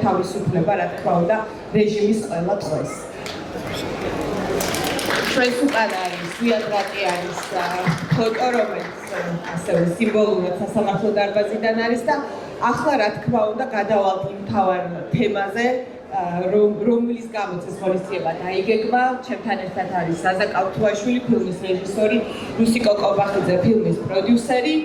თავისუფლება, რა თქმა უნდა, რეჟიმის ყველა დღეს. ჩვენს უკან არის ზვიად რატიანის ფოტო, რომელიც ასევე სიმბოლურად სასამართლო დარბაზიდან არის და ახლა რა თქმა უნდა გადავალთ იმ მთავარ თემაზე, რომლის გამოც ეს ღონისძიება დაიგეგმა. ჩემთან ერთად არის ზაზა კავთუაშვილი, ფილმის რეჟისორი, რუსიკო კობახიძე, ფილმის პროდიუსერი.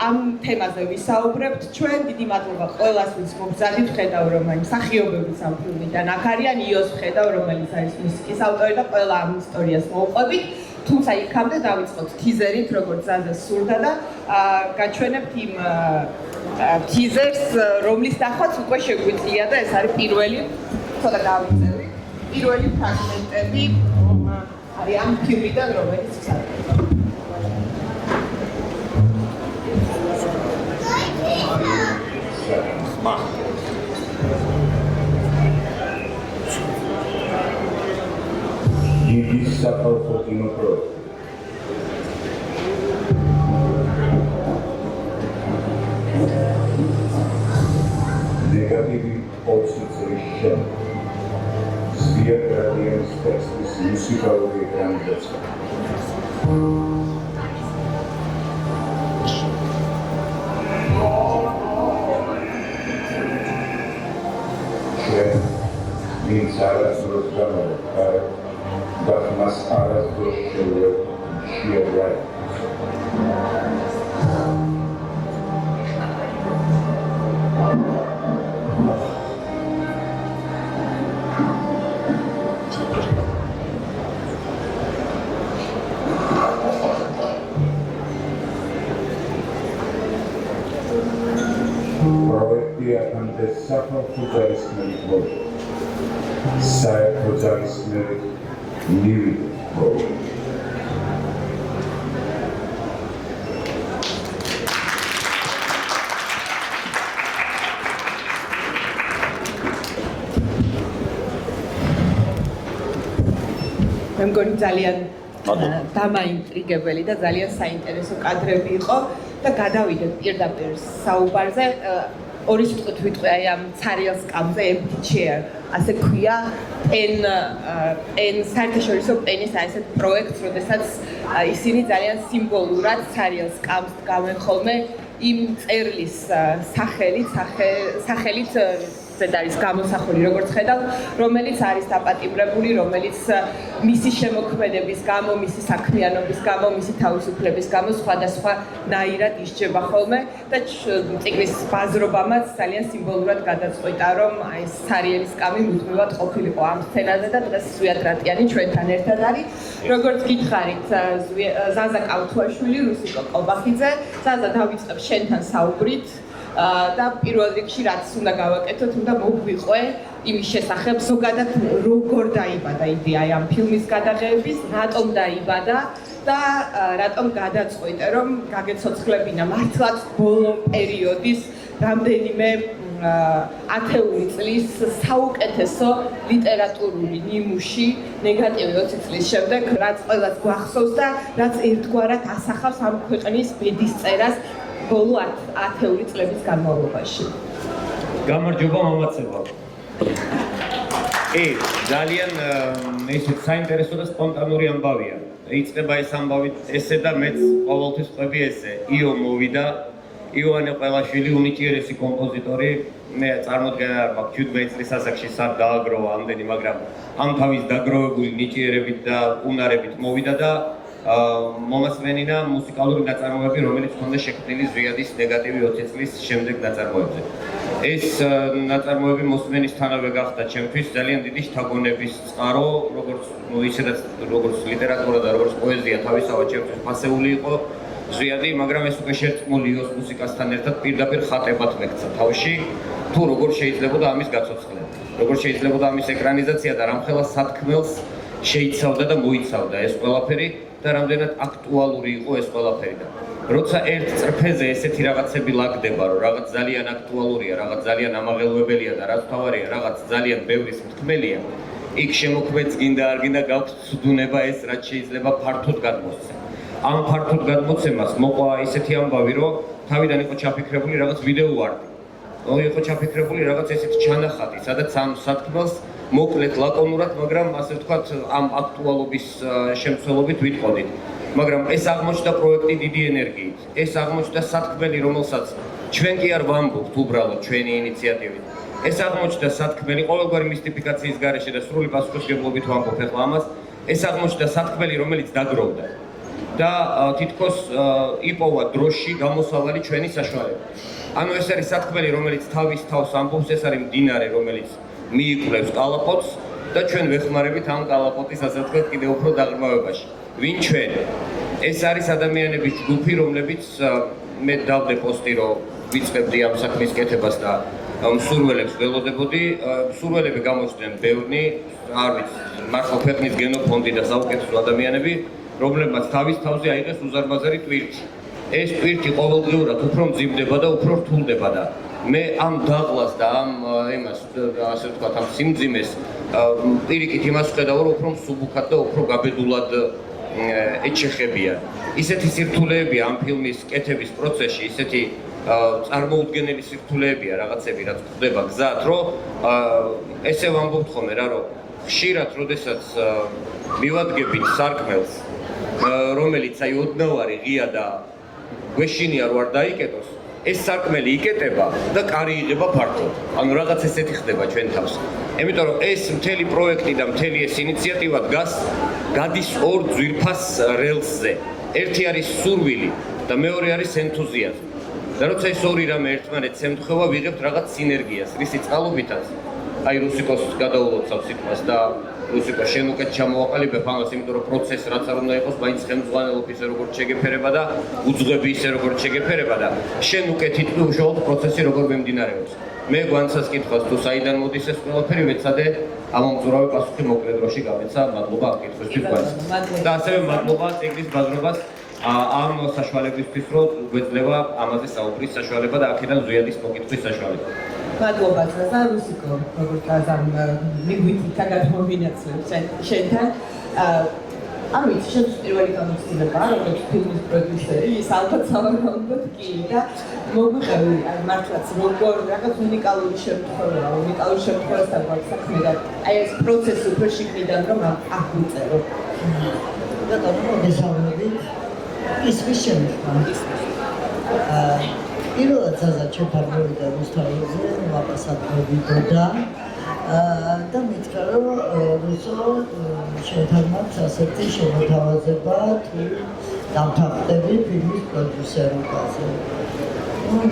ამ თემაზე ვისაუბრებთ ჩვენ. დიდი მადლობა ყველას, ვინც მოგზადით. ხედავ, რომ აი მსახიობებიც ამ ფილმიდან აქ არიან, იოს ხედავ, რომელიც არის მუსიკის ავტორი და ყველა ამ ისტორიას მოუყვებით. თუმცა იქამდე დავიწყოთ თიზერით, როგორც ზაზას სურდა და გაჩვენებთ იმ თიზერს, რომლის ნახვაც უკვე შეგვიძლია და ეს არის პირველი, ცოტა გავიწევი, პირველი ფრაგმენტები არის ამ ფილმიდან, რომელიც ვსაუბრობ. Gigi Sakharov Kinopro. Negative obsession. Zviad Radians tekstis musikალური ეკრანიზაცია. Vinc arasdros gamogara და მას არასდროს შეუძლია. პროექტი აკანდეს საფრთხო ძალისმიერი პროექტი. საერთო ძალისმიერი ნივი პროექტი. მე მგონი ძალიან დამაინტრიგებელი და ძალიან საინტერესო კადრები იყო და გადავიდეთ პირდაპირ საუბარზე. ორი სიტყვით ვიტყვი აი ამ ცარიელ სკამზე, empty chair, ასე ქვია, საერთაშორისო პენის ესეთ პროექტს, როდესაც ისინი ძალიან სიმბოლურად ცარიელ სკამს დგამენ ხოლმე იმ წერლის სახელით ზედ არის გამოსახული, როგორც ხედავ, რომელიც არის დაპატიმრებული, რომელიც მისი შემოქმედების გამო, მისი საქმიანობის გამო, მისი თავისუფლების გამო სხვადასხვა ნაირად ისჯება ხოლმე და წიგნის ბაზრობამაც ძალიან სიმბოლურად გადაწყვიტა, რომ აი ცარიელი სკამი მუდმივად ყოფილიყო ამ სცენაზე და დღეს ზვიად რატიანი ჩვენთან ერთად არის. როგორც გითხარით, ზაზა კავთუაშვილი, რუსიკო კობახიძე, ზაზა დავიწყებ შენთან საუბრით. და პირველ რიგში რაც უნდა გავაკეთოთ, უნდა მოგვიყვე იმის შესახებ, ზოგადად როგორ დაიბადა იდეა ამ ფილმის გადაღების, რატომ დაიბადა და რატომ გადაწყვიტე, რომ გაგეცოცხლებინა მართლაც ბოლო პერიოდის რამდენიმე ათეული წლის საუკეთესო ლიტერატურული ნიმუში ნეგატივი 20 წლის შემდეგ, რაც ყველას გვახსოვს და რაც ერთგვარად ასახავს ამ ქვეყნის ბედისწერას ბოლო 10 წლების განმავლობაში. გამარჯობა მამაცებო. ძალიან ისეთ საინტერესო და სპონტანური ამბავია. იწყება ეს ამბავი ესე და მეც ყოველთვის ყვები ესე. იო მოვიდა, ივანე ყველაშვილი უნიჭიერესი კომპოზიტორი, მე წარმოდგენა არ მაქვს 17 წლის ასაკში სად დააგროვა ამდენი, მაგრამ ამ თავის დაგროვებული ნიჭიერებით და უნარებით მოვიდა და მომასმენინა მუსიკალური ნაწარმოები, რომელიც ჰქონდა შექმნილი ზვიადის ნეგატივი 20 წლის შემდეგ ნაწარმოებზე. ეს ნაწარმოები მოსმენისთანავე გახდა ჩემთვის ძალიან დიდი შთაგონების წყარო, როგორც ლიტერატურა და როგორც პოეზია თავისთავად ჩემთვის ფასეული იყო ზვიადი, მაგრამ ეს უკვე შერწყმული იოს მუსიკასთან ერთად პირდაპირ ხატებად მეკცა თავში, თუ როგორ შეიძლებოდა ამის გაცოცხლება, როგორ შეიძლებოდა ამის ეკრანიზაცია და რამხელა სათქმელს შეიცავდა და მოიცავდა ეს ყველაფერი და რამდენად აქტუალური იყო ეს ყველაფერი და როცა ერთ წრფეზე ესეთი რაღაცები ლაგდება, რომ რაღაც ძალიან აქტუალურია, რაღაც ძალიან ამაღელვებელია და რაც თავარია, რაღაც ძალიან ბევრის მთქმელია, იქ შემოქმედს გინდა არ გინდა გაქვს ცდუნება ეს რაც შეიძლება ფართოდ გადმოსცემ. ამ ფართოდ გადმოცემას მოყვა ისეთი ამბავი, რომ თავიდან იყო ჩაფიქრებული რაღაც ვიდეო ვარდი. იყო ჩაფიქრებული რაღაც ესეთი ჩანახატი, სადაც ამ სათქმელს მოკლედ ლაკონურად, მაგრამ ასე ვთქვათ, ამ აქტუალობის შემცველობით ვიტყოდით. მაგრამ ეს აღმოჩნდა პროექტი დიდი ენერგიით. ეს აღმოჩნდა სათქმელი, რომელსაც ჩვენ კი არ ვამბობთ უბრალოდ ჩვენი ინიციატივით. ეს აღმოჩნდა სათქმელი ყოველგვარი მისტიფიკაციის გარეშე და სრული პასუხისმგებლობით ვამბობ ახლა ამას. ეს აღმოჩნდა სათქმელი, რომელიც დაგროვდა. და თითქოს იპოვა დროში გამოსავალი ჩვენი საშუალება. ანუ ეს არის სათქმელი, რომელიც თავის თავს ამბობს, ეს არის მდინარე, რომელიც მიიკვლევს კალაპოტს და ჩვენ ვეხმარებით ამ კალაპოტის, ასე ვთქვათ, კიდევ უფრო დაღრმავებაში. ვინ ჩვენ? ეს არის ადამიანების ჯგუფი, რომლებიც მე დავდე პოსტი, რომ ვიწყებდი ამ საქმის კეთებას და მსურველებს ველოდებოდი. მსურველები გამოჩნდნენ ბევრი, არ ვიცი, მართლა ქვეყნის გენოფონდი და საუკეთესო ადამიანები, რომლებმაც თავის თავზე აიღეს უზარმაზარი ტვირთი. ეს ტვირთი ყოველდღიურად უფრო მძიმდება და უფრო რთულდება და მე ამ დაღლას და ამ იმას, ასე ვთქვათ, ამ სიმძიმეს პირიქით იმას ვხედავ, რომ უფრო მსუბუქად და უფრო გაბედულად ეჩეხებიან. ისეთი სირთულეებია ამ ფილმის კეთების პროცესში, ისეთი წარმოუდგენელი სირთულეებია რაღაცები, რაც ხდება გზად, რომ ესე ვამბობთ ხოლმე რა, რომ ხშირად, როდესაც მივადგებით სარკმელს, რომელიც აი ოდნავარი ღია და გვეშინია რომ არ დაიკეტოს, ეს სარკმელი იკეტება და კარი იღება ფართოდ. ანუ რაღაც ესეთი ხდება ჩვენ თავს. იმიტომ რომ ეს მთელი პროექტი და მთელი ეს ინიციატივა გადის ორ ძვირფას რელსზე. ერთი არის სურვილი და მეორე არის ენთუზიაზმი. და როცა ეს ორი რამე ერთმანეთს ემთხვევა, ვიღებთ რაღაც სინერგიას, რისი წყალობითაც აი რუსიკოს გადაულოცავ სიტყვას და რუსიკო შენ უკეთ ჩამოვაყალიბებ ამას, იმიტომ რომ პროცესი რაც არ უნდა იყოს, მაინც ხელმძღვანელობ ისე როგორც შეგეფერება და უძღვები ისე როგორც შეგეფერება და შენ უკეთ იტყვი უშუალოდ პროცესი როგორ მიმდინარეობს. მე გვანცას კითხავს თუ საიდან მოდის ეს ყველაფერი, ვეცადე ამომწურავი პასუხი მოკლე დროში გამეცა, მადლობა ამ კითხვისთვის გვანც. და ასევე მადლობა წიგნის ბაზრობას ამ საშუალებისთვის, რომ გვეძლევა ამაზე საუბრის საშუალება და აქედან ზვიადის მოკითხვის საშუალება. მადლობა ძმასა რუსიკო, როგორც ამ ლინგვისტიკა გადმოვინაცვლებ შენთან. არ ვიცი, შენ პირველი გამოცდილება, როგორც ფილმის პროდიუსერი, ის ალბათ სავარაუდოდ კი და მოგვიყევი, აი მართლაც როგორ რაღაც უნიკალური შემთხვევასთან გვაქვს საქმე და აი ეს პროცესი უფრო შიგნიდან რომ აღვიწერო. ბატონო, მოგესალმებით. ისმის შემთხვევა. პირველად ზაზა ჩემთან მოვიდა რუსთაველზე, ვაპასატყობიდოდა და მითხრა, რომ რუსო შენთან მაქვს ასეთი შემოთავაზება, თუ დავთანხმდები ფილმის პროდიუსერობაზე.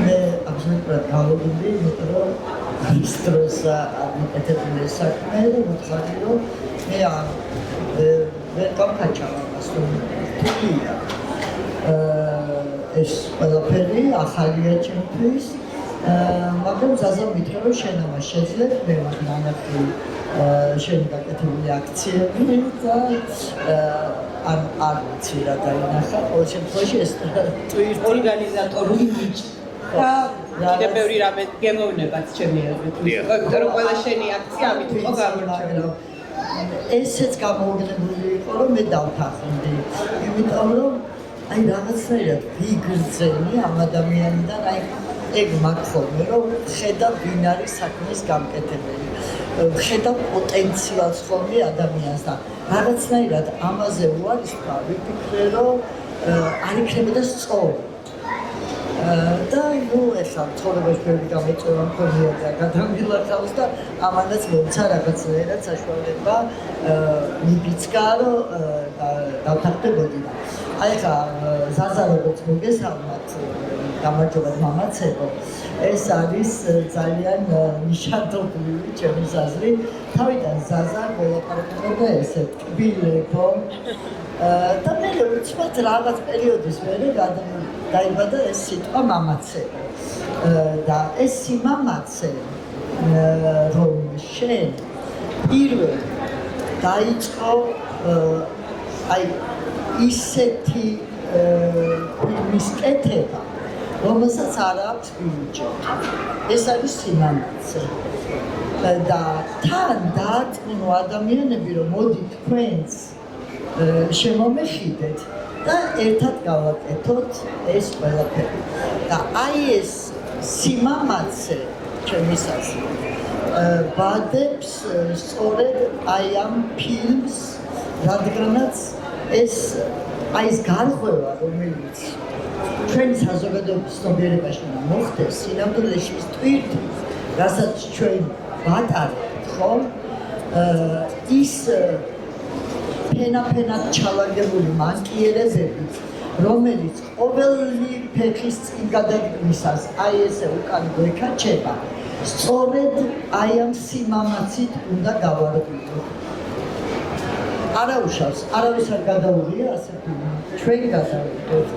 მე აბსოლუტურად გავიგები, იმიტომ რომ ის დროს მოკეთებული საქმე და მოხდა, რომ მე ვერ გავკაჩავ ამას, რომ თულია. ეს ყველაფერი ახალია ჩემთვის, მაგრამ ზაზა მითხრა, რომ შენ ამას შეძლებ, მე მაგნანახი შენი გაკეთებული აქციები და არ ვიცი რა დაინახა, ყოველ შემთხვევაში ეს ტვირთი ორგანიზატორული ნიჭი და კიდევ ბევრი რამე გემოვნებაც ჩემი აზრით. იმიტომ რომ ყველა შენი აქცია ამით იყო გამორჩეული. ესეც გამოუგნებელი იყო, რომ მე დავთანხმდი, იმიტომ რომ აი რაღაცნაირად ვიგრძენი ამ ადამიანიდან, აი ეგ მაგხოლმე, რომ ხედავ ვინ არის საქმის გამკეთებელი, ხედავ პოტენციალს ხოლმე ადამიანს და რაღაცნაირად ამაზე უარისქვა, ვიფიქრე, რომ არ იქნებოდა სწორი. და ნუ ეხლა ცხოვრებაში ბევრი გამოწვევა მქონია და გადამილახავს და ამანაც მომცა რაღაცნაირად საშუალება მიბიძგა, რომ დავთანხმდებოდი და აი ხა ზაზა როგორც მოგესალმათ, გამარჯობა მამაცებო, ეს არის ძალიან ნიშანდობლივი ჩემს აზრით. თავიდან ზაზა გველაპარაკობდა ესე ტკბილებო და მე უცბად რაღაც პერიოდის მერე დაიბადა ეს სიტყვა მამაცებო და ეს სიმამაცე რომ შენ პირველ დაიწყო აი ისეთი ფილმის კეთება, რომელსაც არ აქვს ბიუჯეტი. ეს არის სიმამაცე. და თან დააწმუნო ადამიანები, რომ მოდი თქვენს შემომეხიდეთ და ერთად გავაკეთოთ ეს ყველაფერი. და აი ეს სიმამაცე ჩემის აზრით. ბადებს სწორედ აი ამ ფილმს, რადგანაც ეს გარღვევა, რომელიც ჩვენი საზოგადოების ცნობიერებაში უნდა მოხდეს, სინამდვილეში ის ტვირთის, რასაც ჩვენ ვატარებთ, ხო? ის ფენაფენად ჩალაგებული მანკიერებები, რომელიც ყოველი ფეხის წინ გადადგმისას აი ესე უკან გვექაჩება, სწორედ აი ამ სიმამაცით უნდა გავარკვიოთ. არავის არ გადაურია ასე ფილმი, ჩვენ გადავიდეთ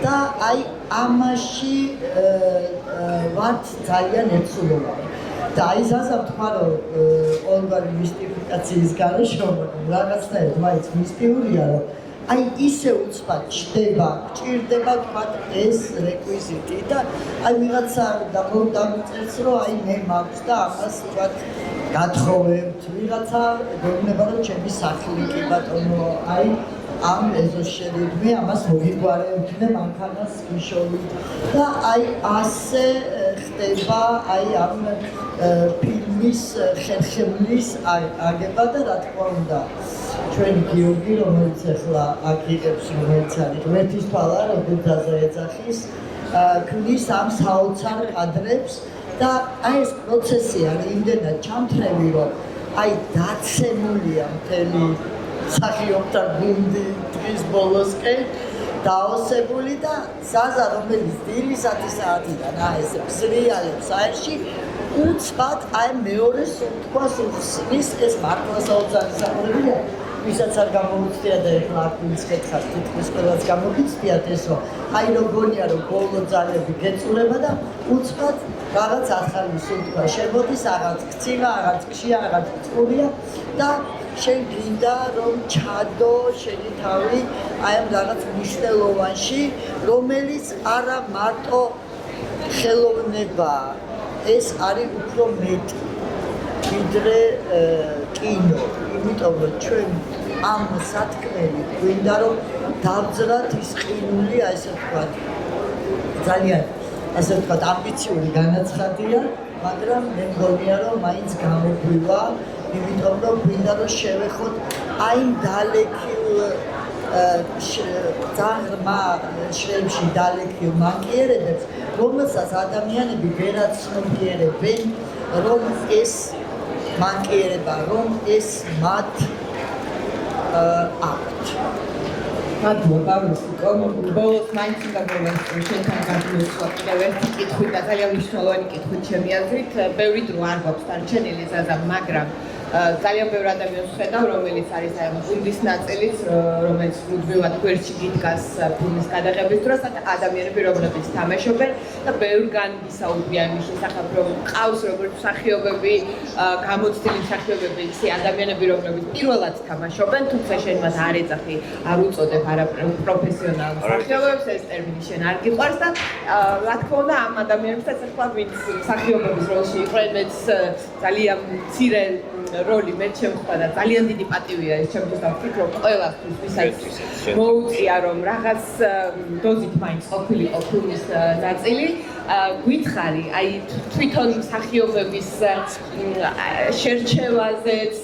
და აი ამაში ვართ ძალიან ერთსულოვანი. და აი ზაზა თქვა რომ ყოველგვარი მისტიფიკაციის გარეშე რაღაცნაირად მაინც მისტიურია რომ აი ისე უცბად გჭირდება თქვა ეს რეკვიზიტი და აი ვიღაცა დამწერს რომ აი მე მაქვს და ამას თქვა გათხოვებთ ვიღაცა გეუბნება რომ ჩემი სახლი კი ბატონო აი ამ ეზოს შევიდმე ამას მოგიგვარებთ და მანქანას გიშოვით და აი ასე ხდება აი ამ ფილმის ხერხემლის აგება და რა თქმა უნდა ჩვენი გიორგი რომელიც ახლა აქ იღებს რომელიც არის ღმერთის თვალა როგორც დაზა ეძახის ქმნის ამ საოცარ კადრებს და აი ეს პროცესი არის იმდენად ჩამთრევი რომ აი დაცემულია მთელი მსახიობთა გუნდი დღის ბოლოსკენ დაოსებული და ზაზა რომელიც დილი 10 საათიდან ესე ბზრიალებს აერში უცბად აი მეორე სუნთქვას უხსნის ეს მართლა საოცარი საქმეა ვისაც არ გამოუცდია და ეხლა აქ ვინც გეთხარ თითქმის ყველას გამოგიცდიათ ეს რომ აი როგორია რომ ბოლო ძალები გეწურება და უცბად რაღაც ახალი სუნთქვა შემოდის რაღაც ქცილა რაღაც ქშია რაღაც წყურია და შენ გინდა რომ ჩადო შენი თავი აი ამ რაღაც მნიშვნელოვანში რომელიც არა მარტო ხელოვნებაა ეს არის უფრო მეტი ვიდრე კინო იმიტომ რომ ჩვენ ამ სათქმელი გვინდა რომ დავძრათ ის ყინული ასე ვთქვათ ძალიან ასე ვთქვათ ამბიციური განაცხადია მაგრამ მე მგონია რომ მაინც გამოგვივა იმიტომ რომ გვინდა რომ შევეხოთ აი დალექილ ძაღლმა შრემში დალექილ მანკიერებებს რომელსაც ადამიანები ვერაც ცნობიერებენ რომ ეს მანკიერება რომ ეს მათ აქვთ მადლობა რუსიკო ბოლოს მაინც უნდა მოვესწრო შენთან გადმოსვლა კიდევ ერთი კითხვით და ძალიან მნიშვნელოვანი კითხვით ჩემი აზრით ბევრი დრო არ გვაქვს დარჩენილი ზაზა მაგრამ ძალიან ბევრი ადამიანს ხედავ რომელიც არის აი ამ გუნდის ნაწილიც რომელიც მუდმივად გვერდში გიდგას ფილმის გადაღების დროს და ადამიანები რომლებიც თამაშობენ და ბევრგან ვისაუბრია იმის შესახებ რომ ყავს როგორც მსახიობები გამოცდილი მსახიობები ისე ადამიანები რომლებიც პირველად თამაშობენ თუმცა შენ მას არ ეძახი არ უწოდებ არაპროფესიონალ მსახიობებს ეს ტერმინი შენ არ გიყვარს და რა თქმა უნდა ამ ადამიანებსაც ახლა ვინც მსახიობების როლში იყვნენ მეც ძალიან მცირე როლი მე შემხვდა და ძალიან დიდი პატივია ეს ჩემთვის და ვფიქრობ ყველასთვის ვისაც მოუწია რომ რაღაც დოზით მაინც ყოფილიყო ფილმის ნაწილი გითხარი აი თვითონ მსახიობების შერჩევაზეც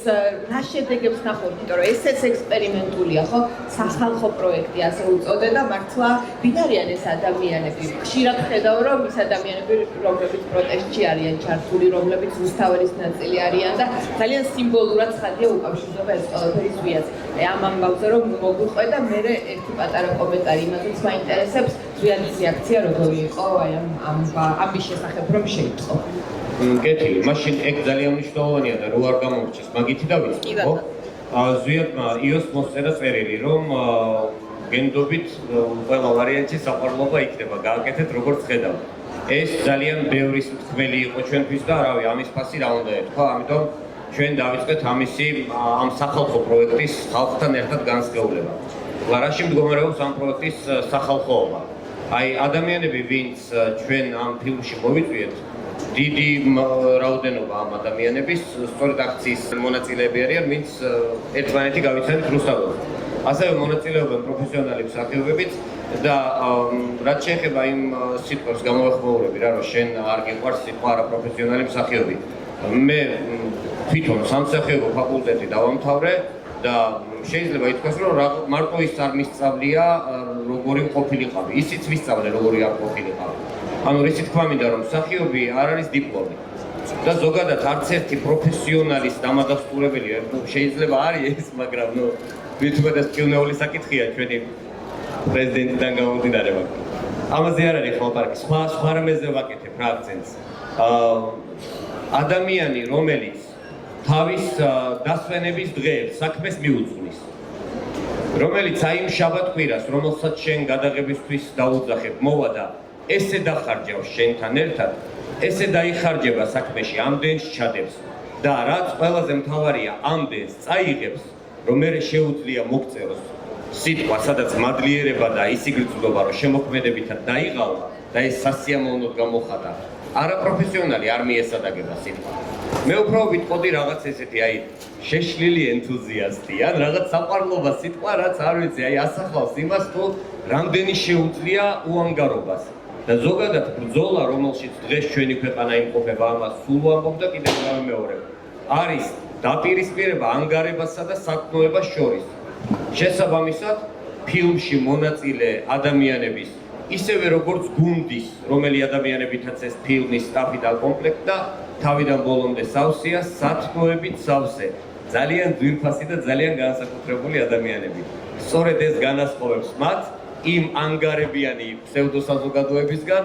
რა შედეგებს ნახოთ იმიტომ რომ ესეც ექსპერიმენტულია ხო სახალხო პროექტი ასე უწოდე და მართლა ვინ არიან ეს ადამიანები ხშირად ხედავ რომ ის ადამიანები რომლებიც პროტესტში არიან ჩართული რომლებიც რუსთაველის ნაწილი არიან და ძალიან სიმბოლურად ცხადია უკავშირდება ეს ყველაფერი ზვიად აი ამ ამბავზე რომ მოგვიყვე და მე ერთი პატარა კომენტარი იმასაც მაინტერესებს ზვიადის რეაქცია როგორი იყო აი ამის შესახებ რომ შეიტყო კეთილი მაშინ ეგ ძალიან მნიშვნელოვანია და რო არ გამორჩეს მაგითი დავიწყო ხო ზვიადმა იოს მოსწერა წერილი რომ გენდობით ყველა ვარიანტი საყვარლობა იქნება გააკეთეთ როგორც ხედავთ ეს ძალიან ბევრი სიტყველი იყო ჩვენთვის და რავი ამის ფასი რა უნდა ეთქვა ამიტომ ჩვენ დავიწყეთ ამისი ამ სახალხო პროექტის ხალხთან ერთად განსხეულება რაში მდგომარეობს ამ პროექტის სახალხოობა აი ადამიანები ვინც ჩვენ ამ ფილმში მოვიწვიეთ დიდი რაოდენობა ამ ადამიანების სწორედ აქციის მონაწილეები არიან ვინც ერთმანეთი გავიცანით რუსთაველს ასევე მონაწილეობენ პროფესიონალი მსახიობებიც და რაც შეეხება იმ სიტყვებს გამოვეხმაურები რა რომ შენ არ გიყვარს სიტყვა არაპროფესიონალი მსახიობი. მე თვითონ სამსახიობო ფაკულტეტი დავამთავრე და შეიძლება ითქვას რომ მარტო ის არ მისწავლია როგორი ყოფილიყავი. ისიც ვისწავლე როგორი არ ყოფილიყავი. ანუ ისიც თქვა მინდა რომ მსახიობი არ არის დიპლომი. და ზოგადად არც ერთი პროფესიონალის დამადასტურებელი შეიძლება არის ეს, მაგრამ ნუ ვიტყვეს ფილმეული საკითხია ჩვენი პრეზიდენტიდან გამომდინარე მაგრამ. ამაზე არ არის ხალხი, სხვა რამეზე ვაკეთებ რა აქცენტს. ადამიანი, რომელიც თავის დასვენების დღეებს საქმეს მიუძღვნის, რომელიც აი იმ შაბათ-კვირას, რომელსაც შენ გადაღებისთვის დაუძახებ, მოვა და ესე დახარჯავს შენთან ერთად, ესე დაიხარჯება საქმეში, ამდენს ჩადებს და რაც ყველაზე მთავარია, ამდენს წაიღებს, რომ მე შეუძლია მოგწეროს სიტყვა, სადაც მადლიერება და ისი გრძნობა, რომ შემოქმედებითად დაიღალა და ეს სასიამოვნოდ გამოხატა. არაპროფესიონალი არ მიესადაგება სიტყვა. მე უფრო ვიტყოდი რაღაც ესეთი, აი, შეშლილი ენთუზიასტი, ან რაღაც საყვარლობა სიტყვა, რაც არ ვიცი, აი, ასახლავს იმას, თუ რამდენი შეუძლია უანგარობას. და ზოგადად ბრძოლა, რომელშიც დღეს ჩვენი ქვეყანა იმყოფება, ამას სულ ვამბობ და კიდევ გავიმეორებ. არის დაპირისპირება ანგარებასა და სათნოებას შორის. შესაბამისად, ფილმში მონაწილე ადამიანების ისევე როგორც გუნდის, რომელი ადამიანებითაც ეს ფილმი სტაფი და კომპლექტა, თავიდან ბოლომდე სავსეა, სათნოებით სავსე. ძალიან ძვირფასი და ძალიან განსაკუთრებული ადამიანები. სწორედ ეს განასხვავებს მათ იმ ანგარებიანი ფსევდოსაზოგადოებისგან,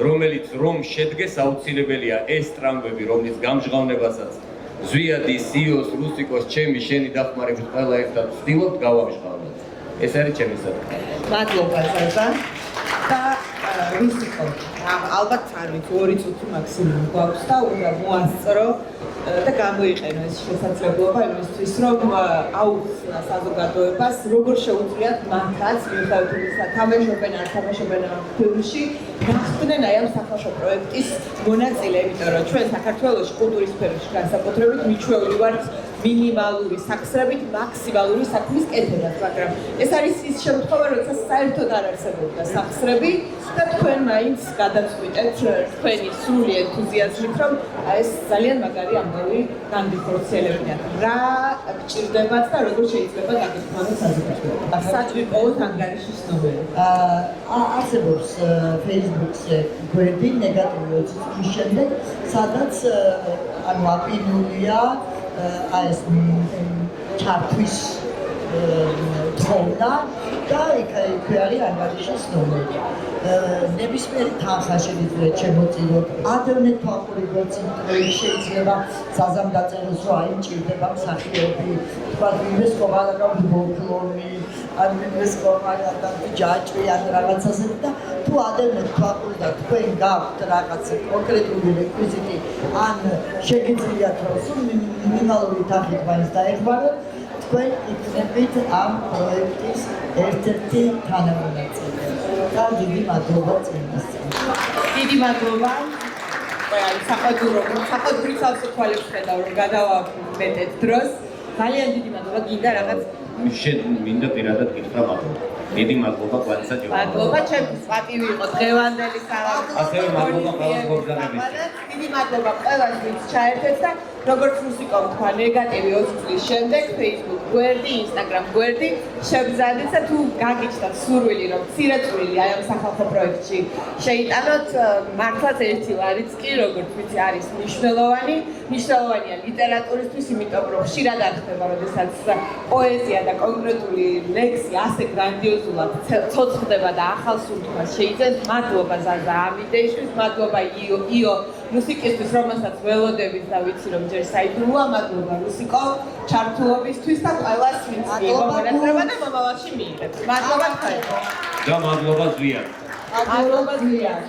რომელიც რომ შედგეს აუცილებელია ეს ტრამვები, რომლის გამჟღავნებასაც ზვიადის, სიოს, რუსიკოს, ჩემი, შენი დახმარებით ყველა ერთად ვცდილობთ გავამჟღავნოთ. ეს არის ჩემი საკითხი. მადლობა ზაზა. და რუსიკო, ალბათ არ ვიცი, 2 წუთი მაქსიმუმ გვაქვს და უნდა მოასწრო და გამოიყენო ეს შესაძლებლობა იმისთვის, რომ აუხსნა საზოგადოებას, როგორ შეუძლიათ მათაც, მიუხედავად იმისა, თამაშობენ არ თამაშობენ ამ ფილმში, გახდნენ აი ამ სახალხო პროექტის მონაწილე, იმიტომ რომ ჩვენ საქართველოში კულტურის სფეროში განსაკუთრებით მიჩვეული ვართ მინიმალური სახსრებით მაქსიმალური საქმის კეთებას, მაგრამ ეს არის ის შემთხვევა, როდესაც საერთოდ არ არსებობდა სახსრები და თქვენ მაინც გადაწყვიტეთ თქვენი სრული ენთუზიაზმით, რომ ეს ძალიან მაგარი ამბავი განვიხორციელებინათ. რა გჭირდებათ და როგორ შეიძლება გაგეთმანოთ საზოგადოება? საჭიროა ანგარიშის ნომერი. არსებობს Facebook-ზე გვერდი ნეგატივი 20 წლის შემდეგ, სადაც ანუ აპინულია ეს ჩართვის თხოვნა და იქ არის ანგარიშის ნომერი. ნებისმიერი თანხა შეიძლება შემოწიროთ. ადრე თვალყური გოცინტროი შეიძლება საზამ დაწეროს, რომ აი მჭირდება მსახიობი, თქვა ვინმეს ხომალაგა ბოლკლონი, ან ვინმეს ხომალაგა ჯაჭვი ან რაღაცაზე და თუ ადრე თვალყური და თქვენ გაქვთ რაღაცა კონკრეტული რეკვიზიტი, ან შეგიძლიათ რომ სულ მინიმალური თანხით მაინც დაეხმაროთ, თქვენ იქნებით ამ პროექტის ერთ-ერთი თანამონაწილე. და დიდი მადლობა წინასწარ. დიდი მადლობა. საყოდური სავსე თვალებს ხედავ, რომ გადავამეტეთ დროს. ძალიან დიდი მადლობა, გინდა რაღაც მინდა პირადად გითხრა მადლობა. დიდი მადლობა კვანსაჯო. მადლობა, ჩემთვის პატივი იყო დღევანდელი საღამო. ასევე მადლობა ყველა მოგზაურებისთვის. დიდი მადლობა ყველას, ვინც ჩაერთვეს და როგორც რუსიკომ თქვა, ნეგატივი 20 წლის შემდეგ Facebook გვერდი, Instagram გვერდი შეგზადეთ და თუ გაგიჩნდათ სურვილი, რომ მცირეწვრილი აი ამ სახალხო პროექტში შეიტანოთ, მართლაც ერთი ლარიც კი, როგორც ვიცი, არის მნიშვნელოვანია ლიტერატურისთვის, იმიტომ რომ ხშირად არ ხდება, როდესაც პოეზია და კონკრეტული ლექსი ასე გრანდიოზულად ცოცხლდება და ახალ სურთმას შეიძენს. მადლობა ზაზა ამ იდეისთვის, მადლობა იო რუსიკისთვის, რომელსაც ველოდებით და ვიცი რომ ჯერ საიდუმლოა, მადლობა რუსიკო ჩართულობისთვის და ყველას, ვინც მიიღო მონაწილეობა და მომავალში მიიღებს. მადლობა თქვენ. და მადლობა ზვიან. მადლობა ზვიან.